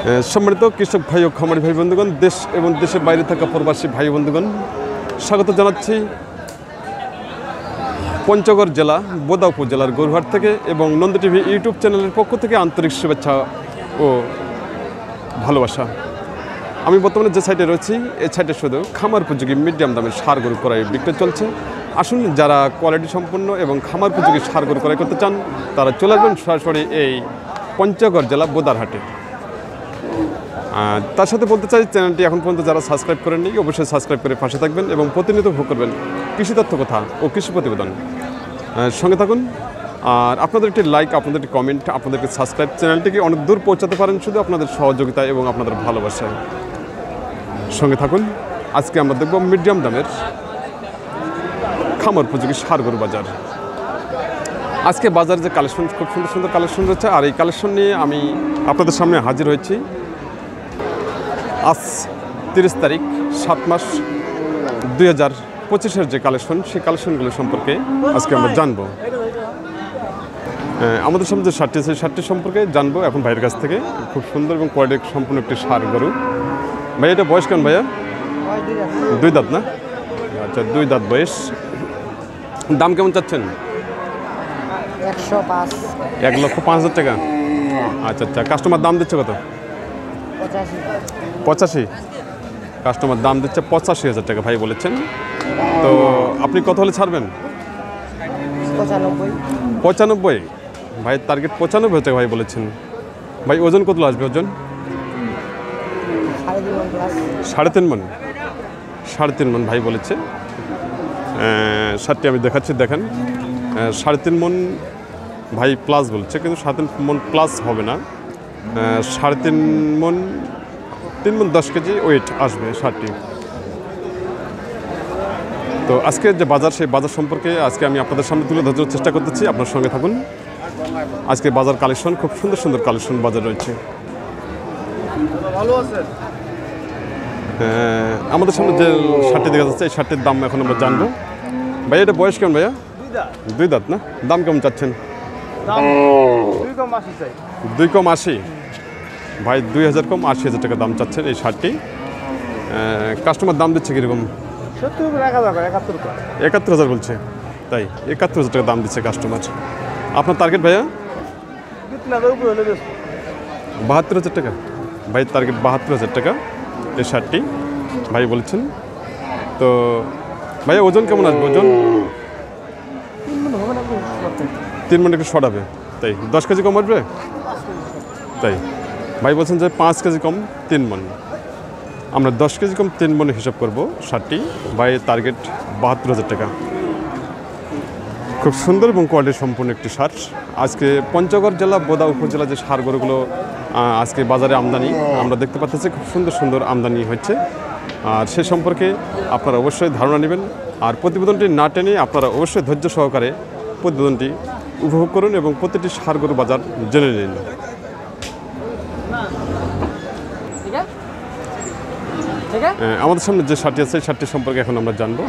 সম্মানিত কৃষক ভাই ও খামারি ভাই বন্ধুগণ, দেশ এবং দেশের বাইরে থাকা প্রবাসী ভাই বন্ধুগণ, স্বাগত জানাচ্ছি পঞ্চগড় জেলা বোদা উপজেলার গরুহাট থেকে এবং নন্দ টিভি ইউটিউব চ্যানেলের পক্ষ থেকে আন্তরিক শুভেচ্ছা ও ভালোবাসা। আমি বর্তমানে যে সাইটে রয়েছি এই সাইটে শুধু খামার উপযোগী মিডিয়াম দামের সার গরু ক্রয় বিক্রয় চলছে। আসুন, যারা কোয়ালিটি সম্পন্ন এবং খামার উপযোগী সার গরু ক্রয় করতে চান তারা চলে আসবেন সরাসরি এই পঞ্চগড় জেলা বোদার হাটে। তার সাথে বলতে চাই, চ্যানেলটি এখন পর্যন্ত যারা সাবস্ক্রাইব করেননি অবশ্যই সাবস্ক্রাইব করে পাশে থাকবেন এবং প্রতিনিয়ত ভোগ করবেন কৃষি তথ্য কথা ও কৃষি প্রতিবেদন। সঙ্গে থাকুন। আর আপনাদের একটি লাইক, আপনাদের একটি কমেন্ট, আপনাদেরকে সাবস্ক্রাইব চ্যানেলটিকে অনেক দূর পৌঁছাতে পারেন শুধু আপনাদের সহযোগিতা এবং আপনাদের ভালোবাসায়। সঙ্গে থাকুন। আজকে আমরা দেখব মিডিয়াম দামের খামার উপযোগী সার গরু বাজার। আজকে বাজারে যে কালেকশন, খুব সুন্দর সুন্দর কালেকশন রয়েছে, আর এই কালেকশন নিয়ে আমি আপনাদের সামনে হাজির হয়েছি। আজ 30 তারিখ 7 মাস 2025-এর যে কালেকশন, সেই কালেকশনগুলো সম্পর্কে আজকে আমরা জানবো। আমাদের সামনে যে শার্টটি আছে, শার্টটি সম্পর্কে জানবো এখন ভাইয়ের কাছ থেকে। খুব সুন্দর এবং কোয়ালিটি সম্পূর্ণ একটি সার গরু। ভাই, এটা বয়স কেমন ভাইয়া? 2 দাঁত না? আচ্ছা, 2 দাঁত বয়স। দাম কেমন চাচ্ছেন? 1,05,000 টাকা। আচ্ছা আচ্ছা, কাস্টমার দাম দিচ্ছে কত? 85। কাস্টমার দাম দিচ্ছে 85,000 টাকা ভাই বলেছেন। তো আপনি কত হলে ছাড়বেন? 95। ভাই টার্গেট 95 টাকা ভাই বলেছেন। ভাই ওজন কত আসবে? ওজন 3.5 মণ। 3.5 মণ ভাই বলেছে। শার্টটি আমি দেখাচ্ছি, দেখেন। 3.5 মণ ভাই প্লাস বলছে, কিন্তু 3.5 মণ প্লাস হবে না। 3.5 মণ, 3 মণ 10 কেজি ওয়েট আসবে শার্টটি। তো আজকে যে বাজার, সেই বাজার সম্পর্কে আজকে আমি আপনাদের সামনে তুলে ধরার চেষ্টা করতেছি। আপনার সঙ্গে থাকুন। আজকে বাজার কালেকশন, খুব সুন্দর সুন্দর কালেকশন বাজার রয়েছে। আমাদের সামনে যে শার্টটি দেখা যাচ্ছে, এই শার্টটির দাম এখন আমরা জানবো। ভাই, এটা বয়স কেমন ভাইয়া? 2 দাঁত না? দাম কেমন চাচ্ছেন? 2,80 ভাই, 2,000 কম 80,000 টাকা দাম চাচ্ছেন এই শার্টটি। কাস্টমার দাম দিচ্ছে কীরকম? 71,000 বলছে। তাই 71,000 টাকা দাম দিচ্ছে কাস্টমার। আপনার টার্গেট ভাইয়া? 72,000 টাকা। ভাই টার্গেট 72,000 টাকা এই শার্টটি ভাই বলেছেন। তো ভাইয়া ওজন কেমন আসবে? ওজন 3 মণ একটু শর্ট হবে। তাই 10 কেজি কম আসবে? তাই ভাই বলছেন যে 5 কেজি কম 3 মণ। আমরা 10 কেজি কম 3 মণে হিসাব করবো শার্টটি। ভাই টার্গেট 72,000 টাকা। খুব সুন্দর এবং কোয়ালিটি সম্পূর্ণ একটি সার। আজকে পঞ্চগড় জেলা বোদা উপজেলা যে সার গরুগুলো আজকে বাজারে আমদানি আমরা দেখতে পাচ্ছি, খুব সুন্দর সুন্দর আমদানি হচ্ছে। আর সে সম্পর্কে আপনারা অবশ্যই ধারণা নেবেন। আর প্রতিবেদনটি না টেনে আপনারা অবশ্যই ধৈর্য সহকারে প্রতিবেদনটি উপভোগ করুন এবং প্রতিটি সার গরু বাজার জেনে নিন। আমাদের সামনে যে শার্টটি আছে, শার্টটি সম্পর্কে এখন আমরা জানবো।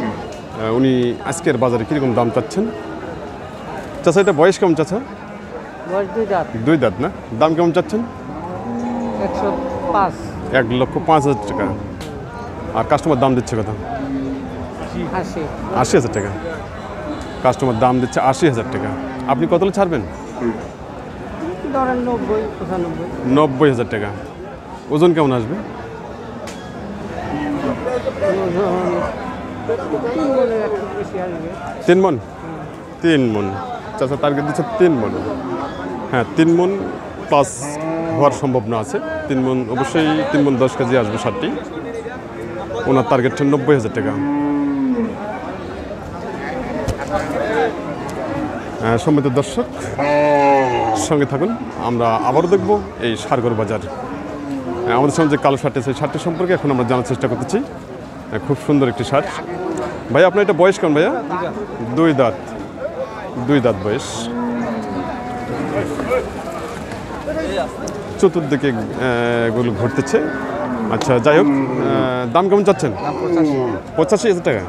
উনি আজকের বাজারে কীরকম দাম চাচ্ছেন। চাচা, এটা বয়স কেমন চাচা? 2 দাঁত না? দাম কেমন চাচ্ছেন? 1,05,000 টাকা। আর কাস্টমার দাম দিচ্ছে কত? 80,000 টাকা। কাস্টমার দাম দিচ্ছে 80,000 টাকা। আপনি কত ছাড়বেন? 90,000 টাকা। ওজন কেমন আসবে? 3 মণ। 3 মণ চাচা টার্গেট দিচ্ছে 3 মণ। হ্যাঁ, 3 মণ প্লাস হওয়ার সম্ভাবনা আছে। 3 মণ অবশ্যই, 3 মণ 10 কেজি আসবে শার্টটি। ওনার টার্গেট 90,000 টাকা। সম্মানিত দর্শক, সঙ্গে থাকুন। আমরা আবারও দেখব এই সার গরু বাজার। আমাদের সামনে যে কালো শার্ট আছে, শার্টের সম্পর্কে এখন আমরা জানার চেষ্টা করতেছি। খুব সুন্দর একটি শার্ট। ভাই, আপনার এটা বয়স কেমন ভাইয়া? 2 দাঁত। 2 দাঁত বয়স। চতুর্দিকে এগুলো ঘুরতেছে। আচ্ছা, যাই হোক, দাম কেমন চাচ্ছেন? 85,000 টাকা।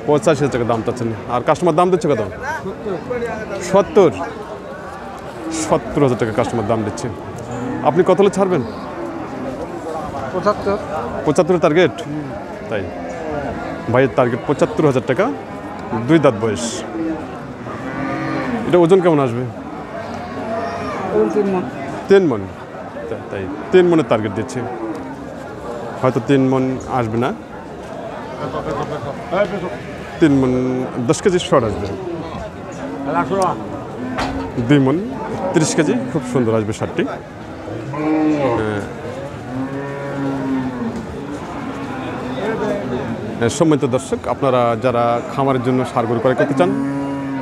85,000 টাকা দাম চাচ্ছেন। আর কাস্টমার দাম দিচ্ছে কত? 70,000 টাকা কাস্টমার দাম দিচ্ছে। আপনি কত হলে ছাড়বেন? 75 টার্গেট, তাই ভাইয়ের টার্গেট 75,000 টাকা, 2 দাঁত বয়স। এটা ওজন কেমন আসবে? 3 মন, তাই 3 মনের টার্গেট দিচ্ছে, হয়তো 3 মন আসবে না, 3 মন 10 কেজি শর্ট আসবে, 2 মন 30 কেজি খুব সুন্দর আসবে শার্টটি। সম্মানিত দর্শক, আপনারা যারা খামারের জন্য ষাঁড় গরু ক্রয় করতে চান,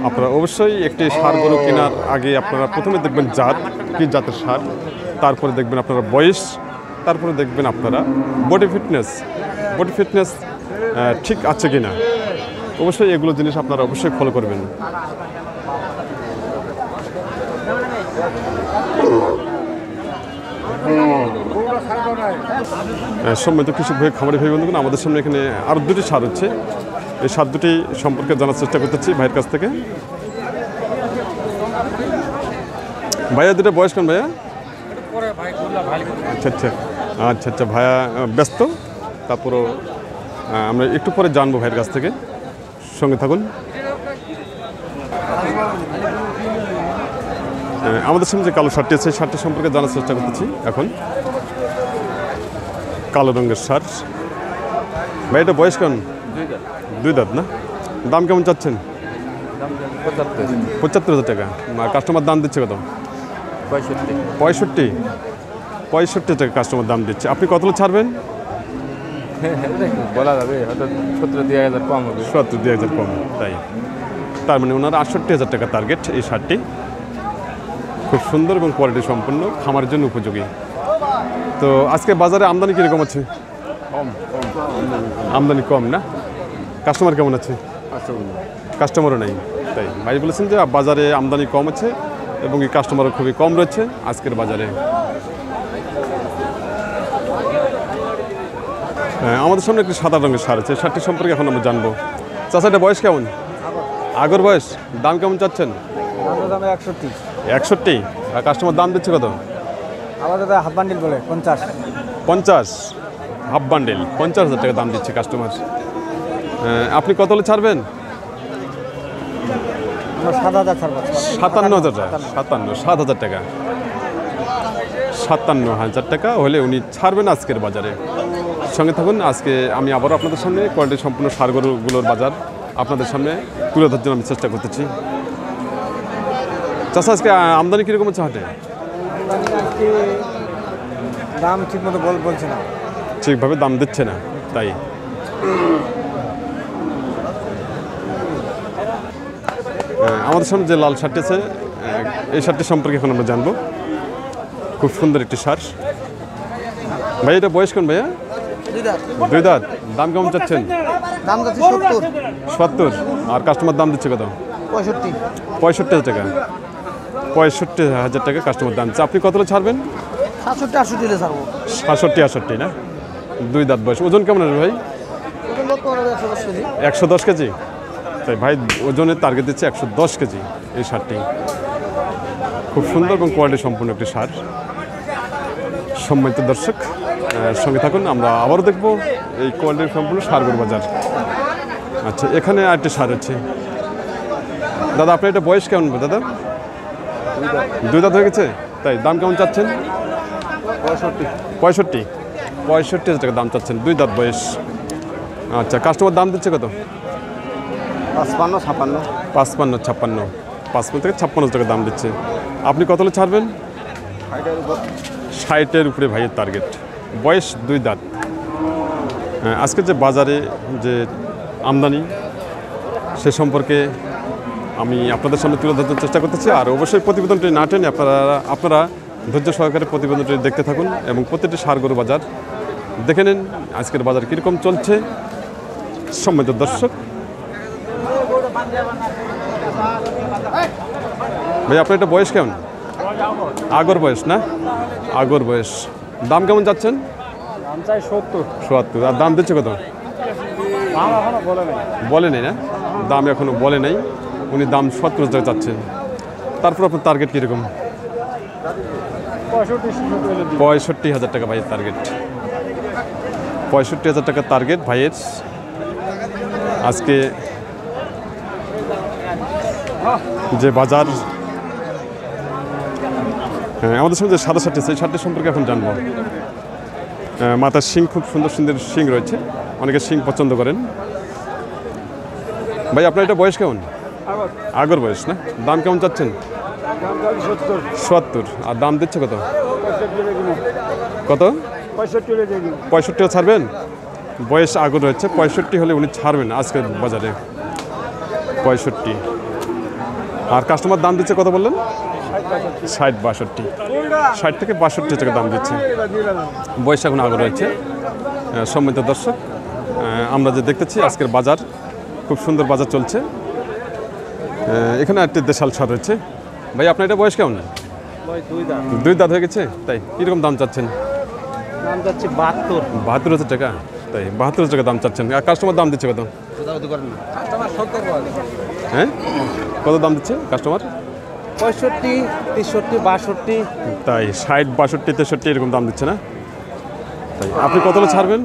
আপনারা অবশ্যই একটি ষাঁড় গরু কেনার আগে আপনারা প্রথমে দেখবেন জাত, কী জাতের ষাঁড়, তারপরে দেখবেন আপনারা বয়স, তারপরে দেখবেন আপনারা বডি ফিটনেস ঠিক আছে কি না। অবশ্যই এগুলো জিনিস আপনারা অবশ্যই ফলো করবেন। সম্মানিত কৃষক ভাই, খামারি ভাই বন্ধুগণ, আমাদের সামনে এখানে আরও 2টি ষাঁড় হচ্ছে। এই ষাঁড় দুটি সম্পর্কে জানার চেষ্টা করতেছি ভাইয়ের কাছ থেকে। ভাইয়া দুটো বয়স কেন ভাইয়া? আচ্ছা, ভাইয়া ব্যস্ত, তারপরও আমরা একটু পরে জানবো ভাইয়ের কাছ থেকে, সঙ্গে থাকুন। আমাদের সামনে যে কালো ষাঁড়টি আছে, ষাঁড়টি সম্পর্কে জানার চেষ্টা করতেছি এখন। কালো রঙের ষাঁড় ভাই, এটা বয়স কেমন? 2 দাঁত না? দাম কেমন চাচ্ছেন? 75,000 টাকা। কাস্টমার দাম দিচ্ছে কত? 65 টাকা কাস্টমার দাম দিচ্ছে। আপনি কত ছাড়বেন? বলা যাবে, হয়তো 70-2,000 কম হবে। 70-2,000 কম, তাই? তার মানে ওনার 68,000 টাকা টার্গেট এই ষাঁড়টি। খুব সুন্দর এবং কোয়ালিটি সম্পন্ন, খামারের জন্য উপযোগী। তো আজকে বাজারে আমদানি কীরকম আছে? আমদানি কম না? কাস্টমার কেমন আছে? কাস্টমারও নেই, তাই ভাই বলেছেন যে বাজারে আমদানি কম আছে এবং এই কাস্টমারও খুবই কম রয়েছে আজকের বাজারে। আমাদের সামনে একটি সাদা রঙের ষাঁড় আছে, ষাঁড়টি সম্পর্কে এখন আমরা জানবো। চাচা, এটা বয়স কেমন? আগর বয়স। দাম কেমন চাচ্ছেন? 61। আর কাস্টমার দাম দিচ্ছে কত? আমাদের হাফ বান্ডিল বলে 50 হাফ বান্ডেল 50,000 টাকা দাম দিচ্ছে কাস্টমার। আপনি কত হলে ছাড়বেন? 57,000 টাকা। 7,000 টাকা, 57,000 টাকা হলে উনি ছাড়বেন আজকের বাজারে। সঙ্গে থাকুন। আজকে আমি আবারও আপনাদের সামনে কোয়ালিটি সম্পূর্ণ ষাঁড় গরুগুলোর বাজার আপনাদের সামনে তুলে ধরার জন্য আমি চেষ্টা করতেছি। চাষা, আজকে আমদানি কীরকম হচ্ছে হাটে? দাম ঠিক মতো বলছে না, ঠিকভাবে দাম দিচ্ছে না, তাই? আমাদের সামনে যে লাল ষাঁড়টি আছে, এই ষাঁড়টি সম্পর্কে এখন আমরা জানবো। খুব সুন্দর একটি ষাঁড়। ভাই, এটা বয়স কোন ভাইয়া? 2 দাঁত। দাম কেমন চাচ্ছেন? দাম যাচ্ছে 70। আর কাস্টমার দাম দিচ্ছে কত? 65,000 টাকা। 65,000 টাকা কাস্টমার দাম দিচ্ছে। আপনি কত ছাড়বেন? 67-68 না? 2 দাঁত বয়স। ওজন কেমন আছে ভাই? 110 কেজি। তাই ভাই ওজনের টার্গেট দিচ্ছে 110 কেজি এই ষাঁড়টি। খুব সুন্দর এবং কোয়ালিটি সম্পূর্ণ একটি ষাঁড়। সম্মানিত দর্শক, সঙ্গে থাকুন, আমরা আবারও দেখব এই কোয়ালিটি সম্পূর্ণ ষাঁড় গরু বাজার। আচ্ছা, এখানে আরেকটি ষাঁড় আছে। দাদা, আপনার এটা বয়স কেমন দাদা? 2 দাঁত হয়ে গেছে, তাই? দাম কেমন চাচ্ছেন? 65,000 টাকা দাম চাচ্ছেন, 2 দাঁত বয়স। আচ্ছা, কাস্টমার দাম দিচ্ছে কত? 55 থেকে 56 টাকা দাম দিচ্ছে। আপনি কত হলে ছাড়বেন? 60-এর উপরে ভাইয়ের টার্গেট। বয়স 2 দাঁত। আজকে যে বাজারে যে আমদানি, সে সম্পর্কে আমি আপনাদের সামনে তুলে ধরতে চেষ্টা করতেছি। আর অবশ্যই প্রতিবেদনটি না টেনে আপনারা ধৈর্য সহকারে প্রতিবেদনটি দেখতে থাকুন এবং প্রতিটি ষাঁড় গরু বাজার দেখে নিন আজকের বাজার কীরকম চলছে। সম্মানিত দর্শক, ভাই আপনার এটা বয়স কেমন? আগর বয়স না? আগর বয়স। দাম কেমন যাচ্ছেন? 70। আর দাম দিচ্ছে কত? বলে নেই না? দাম এখনো বলে নাই। উনি দাম 70 টাকা চাচ্ছেন। তারপর আপনার টার্গেট কীরকম? 65,000 টাকা ভাইয়ের টার্গেট। 65,000 টাকা টার্গেট ভাইয়ের। আজকে যে বাজার, হ্যাঁ, আমাদের সামনে যে সাদা শার্ট আছে, এই শার্টের সম্পর্কে এখন জানবো। মাথার শিং খুব সুন্দর সুন্দর শিং রয়েছে, অনেকে শিং পছন্দ করেন। ভাই আপনার এটা বয়স কেমন? আগর বয়স না? দাম কেমন চাচ্ছেন? 70। আর দাম দিচ্ছে কত? কত? 65 ছাড়বেন? বয়স আগর রয়েছে, 65 হলে উনি ছাড়বেন আজকের বাজারে। 65। আর কাস্টমার দাম দিচ্ছে কত বললেন? 60-62। 60 থেকে 62 টাকা দাম দিচ্ছে। বয়স এখন আগর রয়েছে। সম্মানিত দর্শক, আমরা যে দেখতেছি আজকের বাজার খুব সুন্দর বাজার চলছে। এখানে একটি দেশাল সার রয়েছে। ভাই আপনার এটা বয়স কেমন? 2 দাঁত হয়ে গেছে, তাই কীরকম দাম চাচ্ছেন? দাম যাচ্ছে 72,000 টাকা, তাই 72,000 টাকা দাম চাচ্ছেন। আর কাস্টমার দাম দিচ্ছে কত? হ্যাঁ, কত দাম দিচ্ছে কাস্টমার? 65, 63, 62। তাই 60, 62, 63 এরকম দাম দিচ্ছে না? তাই আপনি কত হলে ছাড়বেন?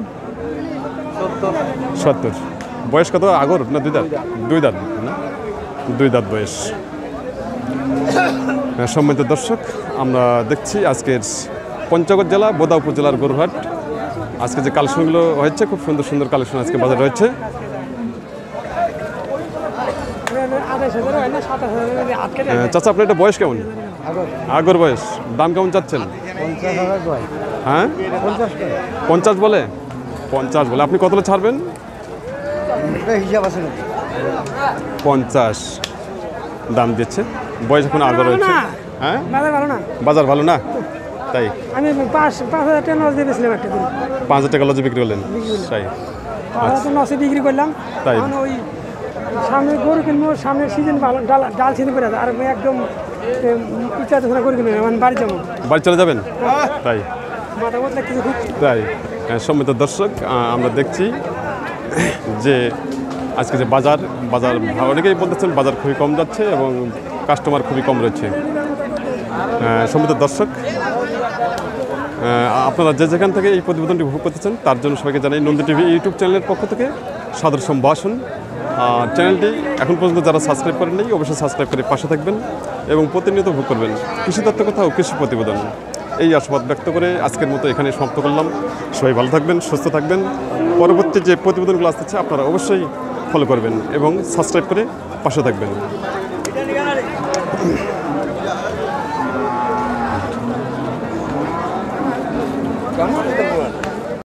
70। বয়স কত আগর না 2 দাঁত? 2 দাঁত না, 2 দাঁত বয়স। সম্মানিত দর্শক, আমরা দেখছি আজকের পঞ্চগড় জেলা বোদা উপজেলার গরুহাট। আজকে যে কালেকশনগুলো হয়েছে, খুব সুন্দর সুন্দর কালেকশন আজকে বাজার রয়েছে। চাচা আপনার এটা বয়স কেমন? আগর বয়স। দাম কেমন চাচ্ছেন? হ্যাঁ, 50 বলে? 50 বলে। আপনি কত ছাড়বেন? হিসাব আছে 50 দাম দিচ্ছে। বয়স এখন আগর রয়েছে। হ্যাঁ, বাজার ভালো না, বাজার ভালো না, তাই আমি 5,000 টাকা লস দিয়ে বেছিলাম একটা দিন। 5,000 টাকা লজে বিক্রি করলেন, তাই 5,000 টাকা লসে বিক্রি করলাম। তাই। এখন ওই সামনে গরু কিনবো, সামনের সিজন ভালো, ডাল সিজন করে আছে। আর আমি একদম ইচ্ছা আছে না গরু কিনবো, মানে বাড়ি যাবো, বাড়ি চলে যাবেন, তাই মাথা মতো কিছু খুঁজছি। তাই। সম্মানিত দর্শক, আমরা দেখছি যে আজকে যে বাজার অনেকেই বলতেছেন বাজার খুবই কম যাচ্ছে এবং কাস্টমার খুবই কম রয়েছে। সম্মানিত দর্শক, আপনারা যে যেখান থেকে এই প্রতিবেদনটি উপভোগ করতেছেন তার জন্য সবাইকে জানাই নন্দী টিভি ইউটিউব চ্যানেলের পক্ষ থেকে সাদর সম্ভাষণ। চ্যানেলটি এখন পর্যন্ত যারা সাবস্ক্রাইব করেননি অবশ্যই সাবস্ক্রাইব করে পাশে থাকবেন এবং প্রতিনিয়ত উপভোগ করবেন কৃষি তথ্য কথা ও কৃষি প্রতিবেদন। এই আশাবাদ ব্যক্ত করে আজকের মতো এখানে সমাপ্ত করলাম। সবাই ভালো থাকবেন, সুস্থ থাকবেন। পরবর্তী যে প্রতিবেদনগুলো আসতেছে আপনারা অবশ্যই ফলো করবেন এবং সাবস্ক্রাইব করে পাশে থাকবেন।